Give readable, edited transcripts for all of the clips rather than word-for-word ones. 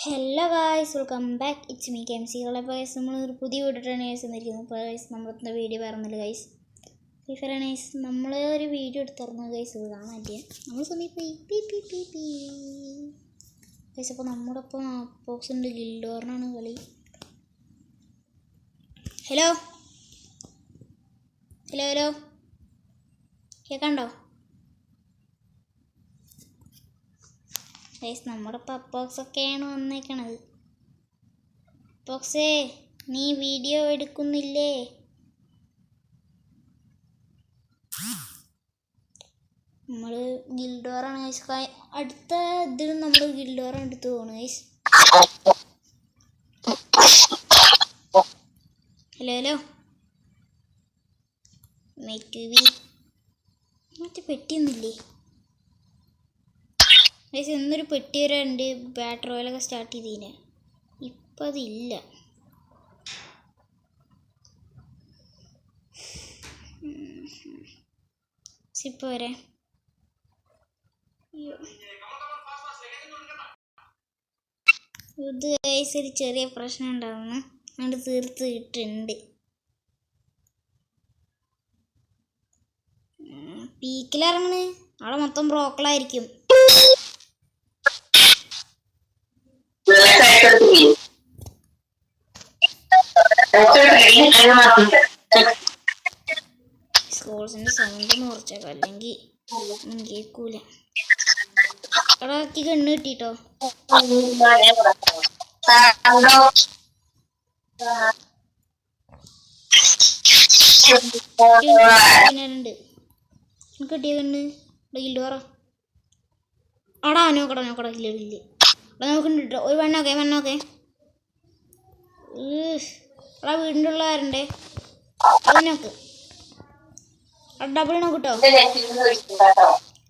Hello guys, welcome back. It's me KMC. Guys, നമ്മളൊരു പുതിയ video guys വന്നിരിക്കുന്നു. ഇപ്പോൾ ഗൈസ് നമ്മളത്തെ വീഡിയോ പറയുന്നില്ല ഗൈസ്, ഫ്രീ ഫയർ ഗൈസ്. നമ്മൾ ഒരു വീഡിയോ എടുത്തിരുന്നു ഗൈസ്, ഇത് കാണാൻ നമ്മൾ സമയത്ത് ഗൈസ്. അപ്പോൾ നമ്മുടെ ഒപ്പം ബോക്സ് ഉണ്ട്, ഗിൽഡ് വാറിനാണ് കളി. ഹലോ ഹലോ ഹലോ കേൾക്കണ്ടോ ഗൈസ്? നമ്മുടെ പപ്പോക്സൊക്കെയാണ് വന്നേക്കണത്. പോക്സേ, നീ വീഡിയോ എടുക്കുന്നില്ലേ? നമ്മൾ ഗിൽഡ് വാറാണ് ഗൈസ്. അടുത്ത ഇതിലും നമ്മൾ ഗിൽഡ് വാറാണ് എടുത്ത് പോകണം ഗൈസ്. ഹലോ ഹലോ മറ്റേ പെട്ടിയൊന്നുമില്ലേ ഗൈസ്? ഇന്നൊരു പെട്ടി വരാണ്ട് ബാറ്ററി ഓയിലൊക്കെ സ്റ്റാർട്ട് ചെയ്തീനെ, ഇപ്പം അതില്ല. ഇപ്പം വരെ ഇത് ഗൈസ് ഒരു ചെറിയ പ്രശ്നം ഉണ്ടാവുന്നു, അതുകൊണ്ട് തീർത്തിട്ടുണ്ട്. പീക്കിലിറങ്ങണ് അവിടെ മൊത്തം ബ്രോക്കളായിരിക്കും. സ്കോൾസിന്റെ സൗണ്ട് കുറച്ചേക്കാം, അല്ലെങ്കിൽ ഒന്നും കേൾക്കൂല. അടാക്കി കണ്ണ് കിട്ടിട്ടോ. കിട്ടിയ കണ്ണ് ഗിൽഡ് വാറ. അടാ നോക്കടാ ഗില്ല് നോക്കണ്ട കേട്ടോ. ഒരു വെണ്ണോക്കെ എടാ വീടിൻ്റെ ഉള്ള ആരുണ്ടേ? അത് നോക്ക്, ഡബിൾ നോക്ക് കേട്ടോ.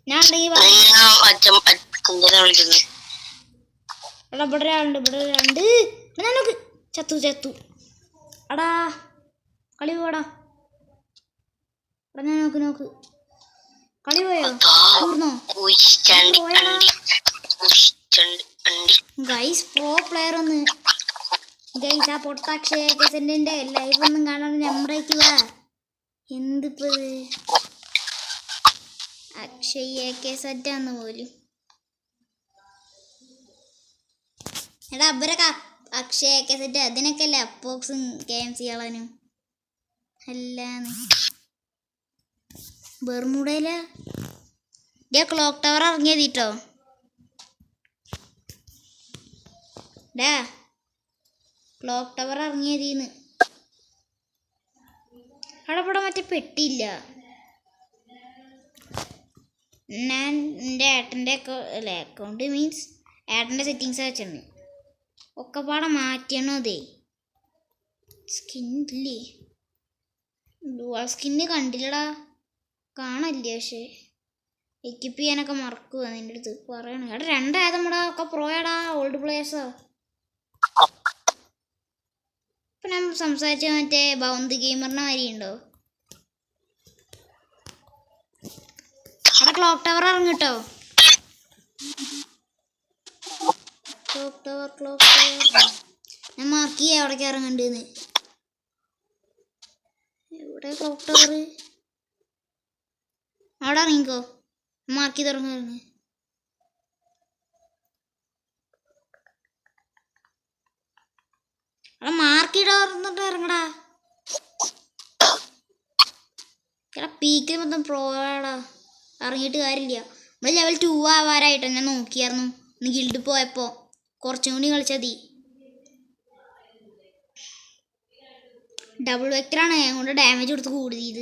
ഞാൻ ഉണ്ടെങ്കിൽ ഇവിടെ രണ്ട് ഞാൻ നോക്ക്. ചത്തു അടാ കളി പോടാ. ഞാൻ നോക്ക് കളി പോയോ? ഗൈസ് പ്രോ പ്ലെയർ ഒന്ന് ഗൈസ്, ആ പൊട്ടാക്ഷന്റെ ലൈവ് ഒന്നും കാണാൻ നമ്പറേക്ക് വാ. എന്തിപ്പോ അക്ഷയ് സെറ്റാന്ന് പോലും. എടാ അവരൊക്കെ അക്ഷയ് സെറ്റ്, അതിനൊക്കെ അല്ലേ അപ്പോക്സും KMC കളനും അല്ലാന്ന്. ബെർമുടയില ക്ലോക്ക് ടവർ ഇറങ്ങിയതീട്ടോ. ഡാ ക്ലോക്ക് ടവർ ഇറങ്ങിയതീന്ന്. അവിടെ മറ്റേ പെട്ടിയില്ല. ഞാൻ എൻ്റെ ഏട്ടൻ്റെ അക്കൗണ്ട് മീൻസ് ഏട്ടൻ്റെ സെറ്റിങ്സ് വെച്ചിട്ടുണ്ട്, ഒക്കെ പാടെ മാറ്റണം. അതേ സ്കിന്നില്ലേ, സ്കിന്ന് കണ്ടില്ലടാ, കാണല്ലേ. പക്ഷേ എക്യിപ്പ് ചെയ്യാനൊക്കെ മറക്കുക. നിൻ്റെ അടുത്ത് പറയണം. എടാ രണ്ടായത് നമ്മുടെ ഒക്കെ പ്രോയാടാ, ഓൾഡ് പ്ലേയേഴ്സോ. ഇപ്പം ഞാൻ സംസാരിച്ച മറ്റേ ബൗണ്ട് ഗെയിമറിൻ്റെ മാതിരി ഉണ്ടോ? അവിടെ ക്ലോക്ക് ടവർ ഇറങ്ങും കേട്ടോ. ക്ലോക്ക് ടവർ ഞാൻ മാർക്ക് ചെയ്യാം അവിടേക്ക് ഇറങ്ങണ്ടെന്ന്. എവിടെ ക്ലോക്ക് ടവർ? അവിടെ ഇറങ്ങിക്കോ, മാർക്ക് ചെയ്ത് ഇറങ്ങി. അവിടെ മാർക്ക് ചെയ്തിട്ട് ഇറങ്ങടാ. എടാ പീക്കിൽ മൊത്തം പ്രോടാ, ഇറങ്ങിയിട്ട് കാര്യമില്ല. നമ്മൾ ലെവൽ 2 ആവാറായിട്ടോ. ഞാൻ നോക്കിയായിരുന്നു ഇന്ന് ഗിൽഡ് പോയപ്പോൾ, കുറച്ചും കൂടി കളിച്ചാൽ മതി. ഡബിൾ വെക്ടറാണ് അതുകൊണ്ട് ഡാമേജ് കൊടുത്ത് കൂടുതൽ.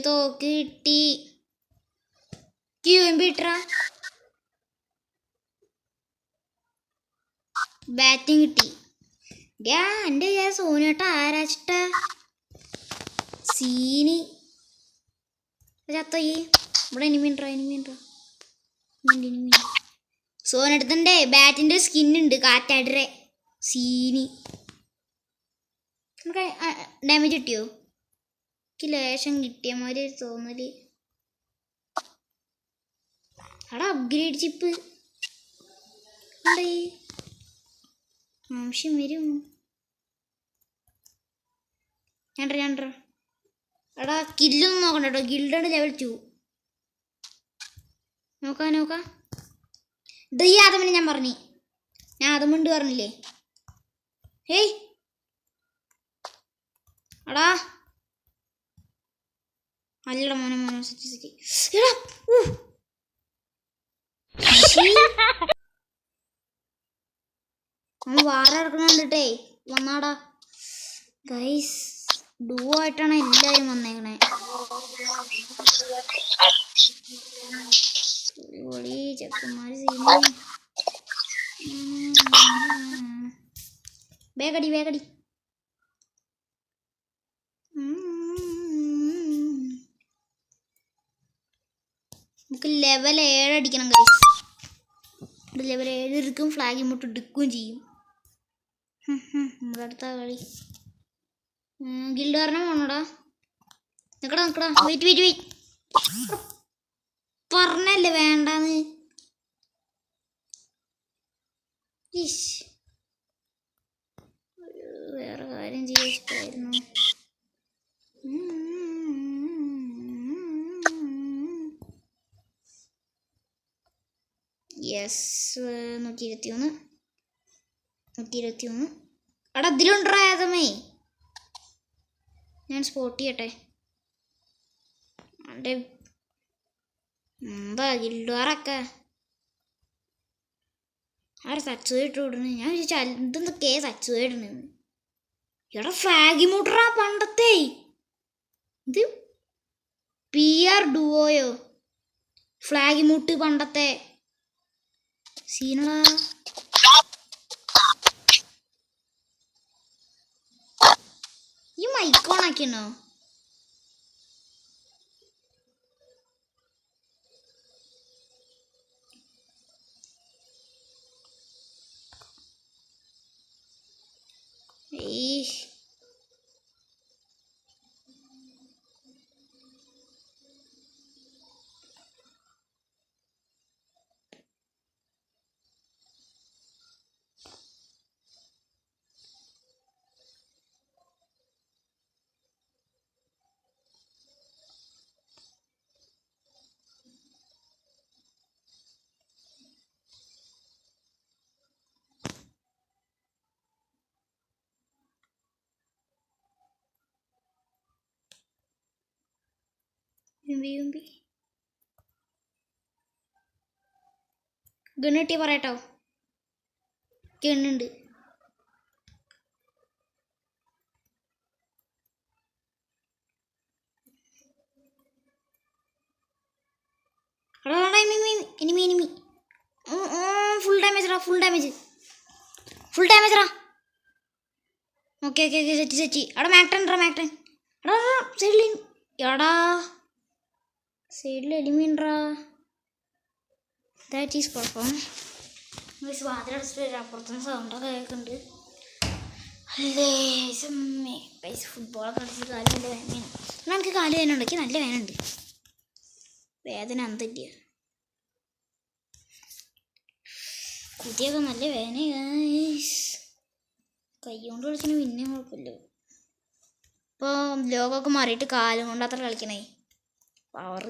തോക്ക് കിട്ടി, QMB ഇട്ടറാ, ബാറ്റും കിട്ടി. എൻ്റെ സോനേട്ട ആരാച്ചിട്ട സീന് ചത്തോയി. ഇവിടെ എനിമിണ്ടോ സോനടുത്തൻ്റെ ബാറ്റിൻ്റെ സ്കിന്നുണ്ട്, കാറ്റാടരെ സീന്. നമുക്ക് ഡാമേജ് കിട്ടിയോ? എനിക്ക് ലേശം കിട്ടിയ മാതിരി തോന്നല്. അവിടെ അപ്ഗ്രേഡ് ചിപ്പ് ആവശ്യം വരും. ഞാൻ എടാ കില്ലൊന്നും നോക്കണ്ട കേട്ടോ. ഗിൽഡാണ് ലെവൽ 2. നോക്കാം. ഈ ആദമിന് ഞാൻ പറഞ്ഞു. ഞാൻ ആദമുണ്ട് പറഞ്ഞില്ലേ? ഏയ് എടാ അല്ലടാ മോനെ സെറ്റി എടാ വാറ എടുക്കണുണ്ടേ. വന്നാടാ ഗൈസ്. ഡൂ ആയിട്ടാണ് എല്ലാവരും വന്നേക്കണേ. ചെക്കന്മാര് വേഗടി. നമുക്ക് ലെവൽ 7 അടിക്കണം ഗൈസ്. ലെവൽ 7 എടുക്കും. ഫ്ലാഗ് ഇങ്ങോട്ട് എടുക്കുകയും ചെയ്യും. നമ്മുടെ അടുത്ത കളി ഗിൽഡ് കാരണം പോണോടാ. നിക്കടാ. വെയിറ്റ്. പറഞ്ഞല്ലേ വേണ്ടാന്ന്. വേറെ കാര്യം ചെയ്യാൻ ഇഷ്ടമായിരുന്നു. യെസ് 121. അവിടെ അതിലുണ്ടായതമേ. ഞാൻ സ്പോട്ട് ചെയ്യട്ടെ. അവിടെ എന്താ ഗിൽഡുകാരൊക്കെ ആരെ സച്ചുവായിട്ട് വിടണേ. ഞാൻ ചോദിച്ചാൽ ഇതെന്തൊക്കെ സച്ചുവായിടണെന്ന്. എടാ ഫ്ലാഗി മൂട്ടറാ പണ്ടത്തെ. ഇത് PR ഡുവോയോ ഫ്ലാഗി മൂട്ട് പണ്ടത്തെ സീനടാ. ഈ മൈക്കോണാക്കിയോ? ഗണ്ണിട്ടി പറയട്ടോ. ഗണ്ണുണ്ട്. Enemy full damage. Okay set. അവിടെ മാക്ടൻ എടാ സൈഡിൽ എലിമിൻട്രാ. ദാറ്റ് ഈസ് കുഴപ്പം. വാതിലടച്ചിട്ട് അപ്പുറത്തുനിന്ന് സൗണ്ടൊക്കെ കേൾക്കുന്നുണ്ട്. അല്ലേ ഫുട്ബോളൊക്കെ കളിച്ച് കാല് നല്ല വേദനയാണ്. എന്നാൽ എനിക്ക് കാല് വേദന ഉണ്ട്. എനിക്ക് നല്ല വേദനയുണ്ട്. വേദന അന്തല്ല. കുട്ടിയൊക്കെ നല്ല വേദന. കൈ കൊണ്ട് കളിക്കണ പിന്നെ കുഴപ്പമില്ല. ഇപ്പോൾ ലോകമൊക്കെ മാറിയിട്ട് കാലും കൊണ്ട് അത്ര കളിക്കണേ. പവർ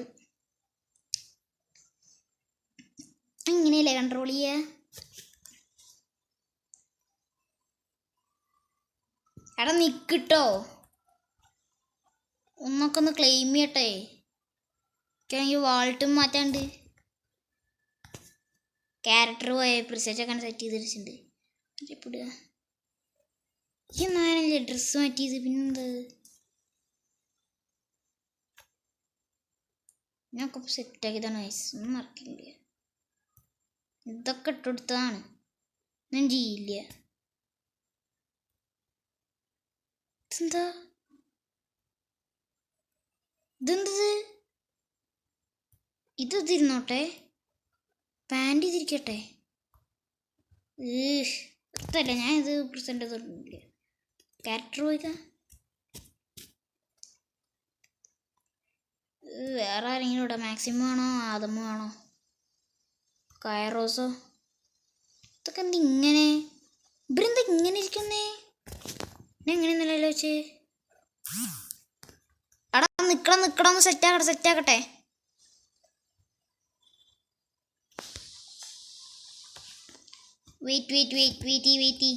ഇങ്ങനെയല്ലേ കൺട്രോൾ ചെയ്യുക. എടാ നിൽക്കിട്ടോ. ഒന്നൊക്കെ ഒന്ന് ക്ലെയിം ചെയ്യട്ടെ. എനിക്കാണെങ്കിൽ വാൾട്ടും മാറ്റാണ്ട്. ക്യാരക്ടർ പോയ പ്രിസേറ്റൊക്കെ സെറ്റ് ചെയ്ത് വെച്ചിട്ടുണ്ട്. ഇപ്പിടുക ഈ നാലല്ലേ ഡ്രസ്സ് മാറ്റിയത്. പിന്നെന്ത് ഞാനൊക്കെ സെറ്റാക്കിയതാണ്. ഒന്നും നടക്കില്ല. ഇതൊക്കെ ഇട്ടെടുത്തതാണ്. ഞാൻ ചെയ്യില്ല. ഇതെന്തത്? ഇത് തിരുന്നോട്ടെ. പാൻറ് ചെയ്തിരിക്കട്ടെ. ഇതല്ല ഞാൻ ഇത് പ്രസൻറ്റ് ചെയ്തിട്ടില്ല. ക്യാരക്ടർ പോയിതാ. വേറെ ആരെങ്കിലും ഇവിടെ മാക്സിമം ആണോ ആദമോ ആണോ കയറോസോ? ഇതൊക്കെ എന്താ ഇങ്ങനെ? ഇവരെന്താ ഇങ്ങനെ ഇരിക്കുന്നേ? ഞാൻ എങ്ങനെയൊന്നുമല്ലോ വെച്ച്. എടാ നിക്കണം ഒന്ന് സെറ്റാക്കട്ടെ. വെയിറ്റ്.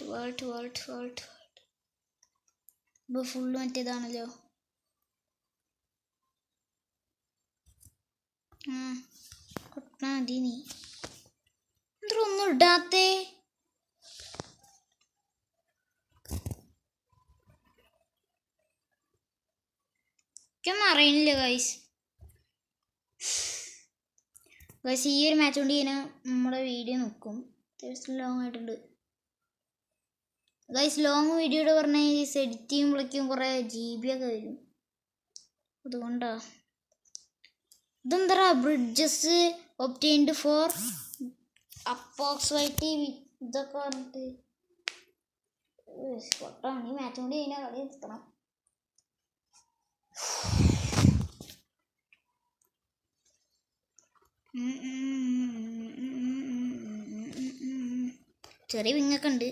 വാൾട്ട് ഇപ്പോൾ ഫുള്ള് മറ്റേതാണല്ലോ. കൊട്ടാ മതി. നീ എന്താ ഒന്നും ഇടാത്തേ? ഒന്നും അറിയണില്ല ഗൈസ്. ഈ ഒരു മാച്ച് കൊണ്ട് കഴിഞ്ഞാൽ നമ്മുടെ വീഡിയോ നോക്കും. അത്യാവശ്യം ലോങ് ആയിട്ടുണ്ട് ഗൈസ്. ലോങ് വീഡിയോയുടെ പറഞ്ഞാൽ എഡിറ്റ് ചെയ്യുമ്പോഴേക്കും കുറേ GB ഒക്കെ വരും. അതുകൊണ്ടാ. ഇതെന്താ ബ്രിഡ്ജസ് ഒബ്റ്റെയിൻഡ് ഫോർ അപ്രോക്സിമേറ്റ് ഇതൊക്കെ പറഞ്ഞിട്ട് പൊട്ടാണ്. ഈ മാച്ച് കൊണ്ട് കഴിഞ്ഞാൽ കളി നിർത്തണം. ചെറിയ വിങ്ങൊക്കെ ഉണ്ട്.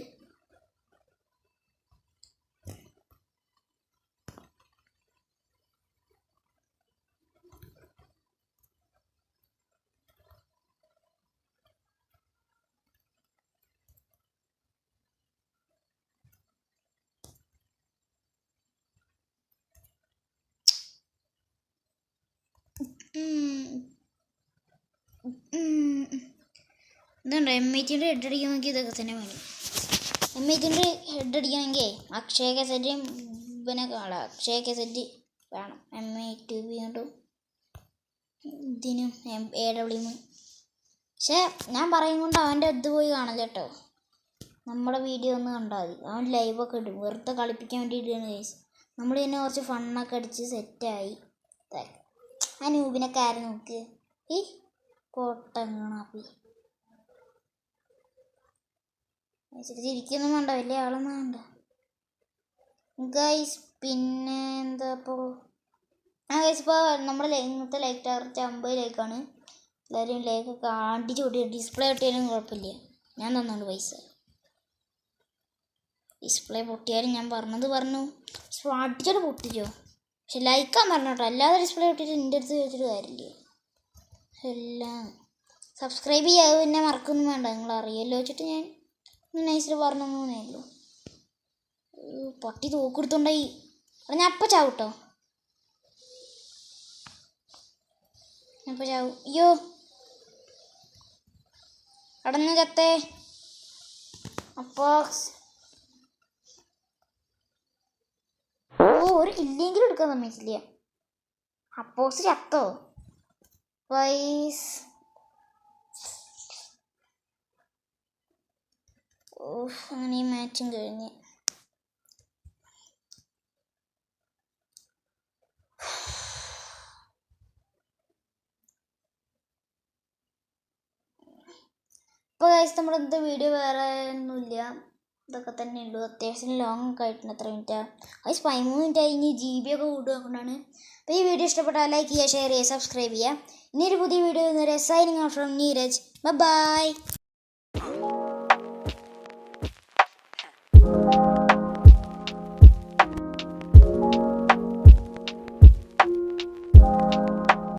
ഇതുണ്ടോ M8ൻ്റെ ഹെഡ് അടിക്കാൻ നോക്കി. ഇതൊക്കെ തന്നെ വേണം. M8ൻ്റെ ഹെഡ് അടിക്കണമെങ്കിൽ അക്ഷയ കാസറ്റ് പിന്നെ കാണാം. അക്ഷയ കാസറ്റ് വേണം. M8 കൊണ്ടും ഇതിനും AWM. പക്ഷേ ഞാൻ പറയും കൊണ്ട് അവൻ്റെ ഇത് പോയി കാണില്ല കേട്ടോ. നമ്മുടെ വീഡിയോ ഒന്ന് കണ്ടാൽ മതി. അവൻ ലൈവൊക്കെ ഇടും. വെറുതെ കളിപ്പിക്കാൻ വേണ്ടി ഇടുകയാണ് ഗൈസ്. നമ്മൾ തന്നെ കുറച്ച് ഫണ്ണൊക്കെ അടിച്ച് സെറ്റായി. ആ നൂബിനൊക്കെ ആരെ നോക്ക്. ഈ കോട്ടങ്ങാപ്പി ഇരിക്കൊന്നും വേണ്ട. വലിയ ആളൊന്നും വേണ്ട ഗൈസ്. പിന്നെ എന്താ ഇപ്പോൾ ഗൈസ്, ഇപ്പോൾ നമ്മുടെ ഇന്നത്തെ ലൈക്ക് ടാർഗറ്റ് 50 ലൈക്കാണ്. എല്ലാവരും ലൈക്കൊക്കെ അടിച്ച് കൂട്ടി. ഡിസ്പ്ലേ പൊട്ടിയാലും കുഴപ്പമില്ല, ഞാൻ തന്നുകൊണ്ട് പൈസ. ഡിസ്പ്ലേ പൊട്ടിയാലും ഞാൻ പറഞ്ഞു അടിച്ചോട് പൊട്ടിച്ചോ. പക്ഷെ ലൈക്കാൻ പറഞ്ഞു കേട്ടോ. അല്ലാതെ ഡിസ്പ്ലേ പൊട്ടിയിട്ട് എൻ്റെ അടുത്ത് ചോദിച്ചിട്ട് കാര്യമില്ല. എല്ലാം സബ്സ്ക്രൈബ് ചെയ്യാതെ പിന്നെ മറക്കൊന്നും വേണ്ട. നിങ്ങൾ അറിയാമല്ലോ വെച്ചിട്ട് ഞാൻ നൈസിൽ പറഞ്ഞേ ഉള്ളൂ. പട്ടി തോക്കെടുത്തോണ്ടായി. അത് ഞാൻ അപ്പം ചാവും കേട്ടോ. അപ്പം ചാവും. അയ്യോ അടഞ്ഞ ചത്തേ. അപ്പോൾ ഒരു കില്ലെങ്കിലും എടുക്കാൻ സമ്മതിച്ചില്ല. അപ്പോസ് ചത്തോ വൈസ്. അങ്ങനെ ഈ മാച്ചും കഴിഞ്ഞ്. ഇപ്പോൾ ഗൈസ് നമ്മുടെ ഇന്നത്തെ വീഡിയോ വേറെ ഒന്നുമില്ല. ഇതൊക്കെ തന്നെ ഉള്ളൂ. അത്യാവശ്യം ലോങ് ഒക്കെ ആയിട്ടുണ്ട്. എത്ര മിനിറ്റാണ് ഗൈസ്? 13 മിനിറ്റ് ആയി. ഇനി GB ഒക്കെ കൂടുകൊണ്ടാണ്. അപ്പോൾ ഈ വീഡിയോ ഇഷ്ടപ്പെട്ടാൽ ലൈക്ക് ചെയ്യുക, ഷെയർ ചെയ്യുക, സബ്സ്ക്രൈബ് ചെയ്യുക. ഇനി ഒരു പുതിയ video signing off from Neeraj. By.